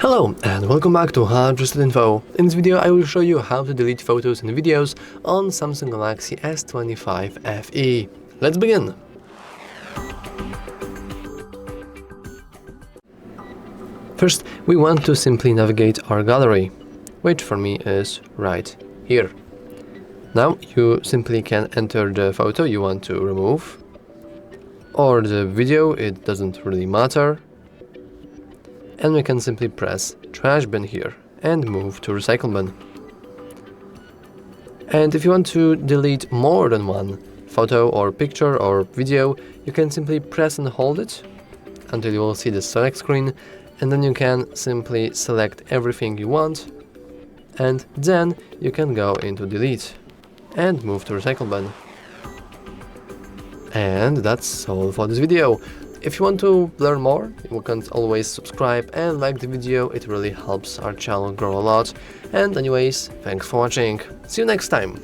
Hello and welcome back to Unwanted Info. In this video I will show you how to delete photos and videos on Samsung Galaxy S25 FE. Let's begin! First, we want to simply navigate our gallery, which for me is right here. Now you simply can enter the photo you want to remove, or the video, it doesn't really matter. And we can simply press trash bin here and move to recycle bin. And if you want to delete more than one photo or picture or video, you can simply press and hold it until you will see the select screen, and then you can simply select everything you want, and then you can go into delete and move to recycle bin. And that's all for this video. If you want to learn more, you can always subscribe and like the video, it really helps our channel grow a lot. And anyways, thanks for watching, see you next time!